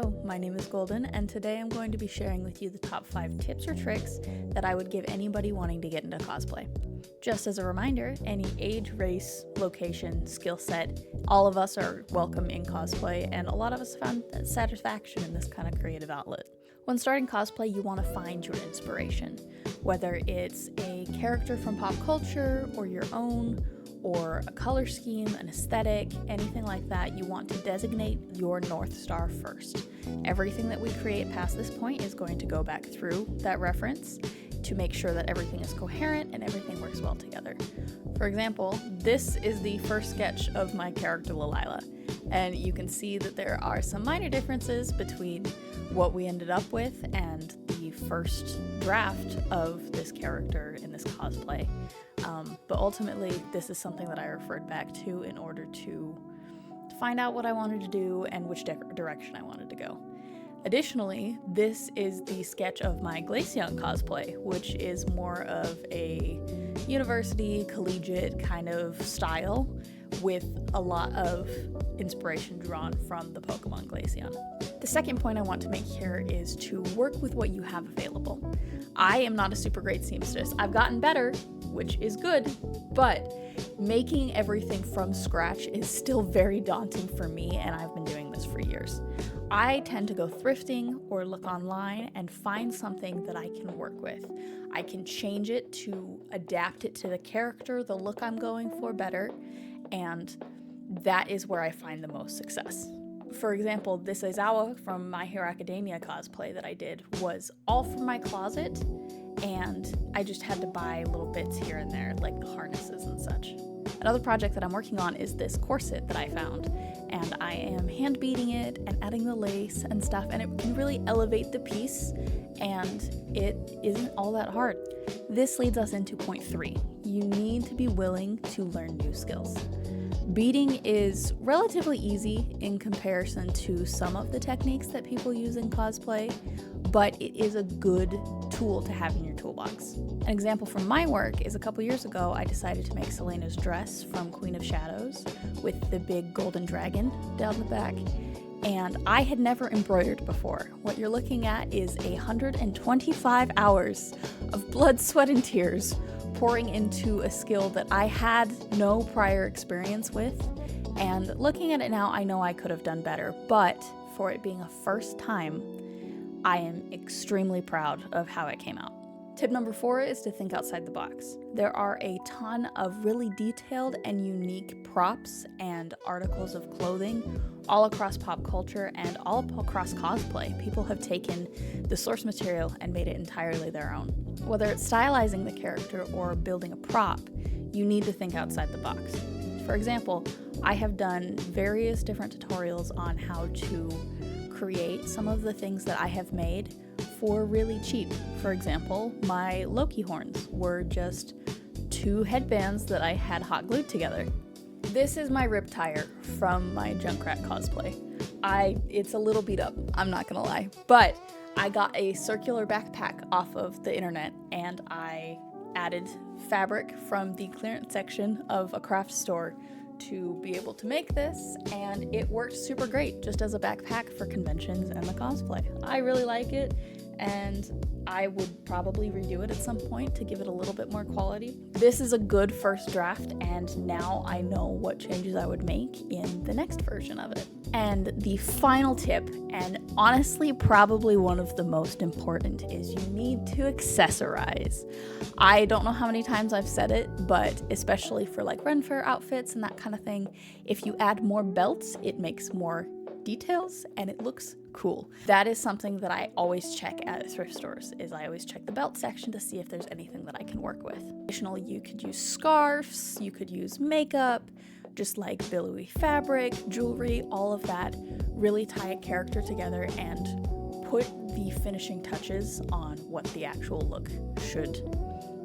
My name is Golden, and today I'm going to be sharing with you the top 5 tips or tricks that I would give anybody wanting to get into cosplay. Just as a reminder, any age, race, location, skill set, all of us are welcome in cosplay, and a lot of us found satisfaction in this kind of creative outlet. When starting cosplay, you want to find your inspiration, whether it's a character from pop culture or your own, or a color scheme, an aesthetic, anything like that. You want to designate your North Star first. Everything that we create past this point is going to go back through that reference to make sure that everything is coherent and everything works well together. For example, this is the first sketch of my character Lilila, and you can see that there are some minor differences between what we ended up with and the first draft of this character in this cosplay. But ultimately, this is something that I referred back to in order to find out what I wanted to do and which direction I wanted to go. Additionally, this is the sketch of my Glaceon cosplay, which is more of a university, collegiate kind of style with a lot of inspiration drawn from the Pokemon Glaceon. The second point I want to make here is to work with what you have available. I am not a super great seamstress. I've gotten better, which is good, but making everything from scratch is still very daunting for me, and I've been doing this for years. I tend to go thrifting or look online and find something that I can work with. I can change it to adapt it to the character, the look I'm going for better, and that is where I find the most success. For example, this Aizawa from My Hero Academia cosplay that I did was all from my closet, and I just had to buy little bits here and there, like the harnesses and such. Another project that I'm working on is this corset that I found, and I am hand beading it and adding the lace and stuff, and it can really elevate the piece, and it isn't all that hard. This leads us into point 3. You need to be willing to learn new skills. Beading is relatively easy in comparison to some of the techniques that people use in cosplay, but it is a good tool to have in your toolbox. An example from my work is a couple years ago I decided to make Selena's dress from Queen of Shadows with the big golden dragon down the back, and I had never embroidered before. What you're looking at is 125 hours of blood, sweat, and tears pouring into a skill that I had no prior experience with, and looking at it now, I know I could have done better, but for it being a first time, I am extremely proud of how it came out. Tip number 4 is to think outside the box. There are a ton of really detailed and unique props and articles of clothing all across pop culture and all across cosplay. People have taken the source material and made it entirely their own. Whether it's stylizing the character or building a prop, you need to think outside the box. For example, I have done various different tutorials on how to create some of the things that I have made for really cheap. For example, my Loki horns were just 2 headbands that I had hot glued together. This is my rip tire from my Junkrat cosplay. It's a little beat up, I'm not gonna lie, but I got a circular backpack off of the internet and I added fabric from the clearance section of a craft store to be able to make this, and it worked super great just as a backpack for conventions and the cosplay. I really like it, and I would probably redo it at some point to give it a little bit more quality. This is a good first draft, and now I know what changes I would make in the next version of it. And the final tip, and honestly probably one of the most important, is you need to accessorize. I don't know how many times I've said it, but especially for like Ren Fair outfits and that kind of thing, if you add more belts, it makes more details and it looks cool. That is something that I always check at thrift stores, is I always check the belt section to see if there's anything that I can work with. Additionally, you could use scarves, you could use makeup, just like billowy fabric, jewelry, all of that. Really tie a character together and put the finishing touches on what the actual look should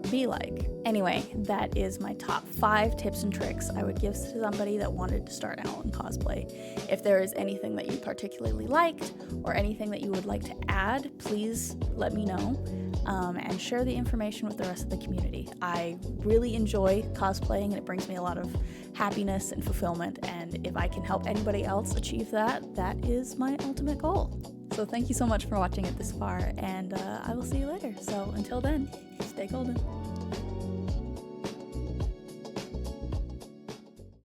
be like. Anyway, that is my top 5 tips and tricks I would give to somebody that wanted to start out in cosplay. If there is anything that you particularly liked or anything that you would like to add, please let me know. and share the information with the rest of the community. I really enjoy cosplaying and it brings me a lot of happiness and fulfillment, and if I can help anybody else achieve that, that is my ultimate goal. So thank you so much for watching it this far, and I will see you later. So until then, stay golden.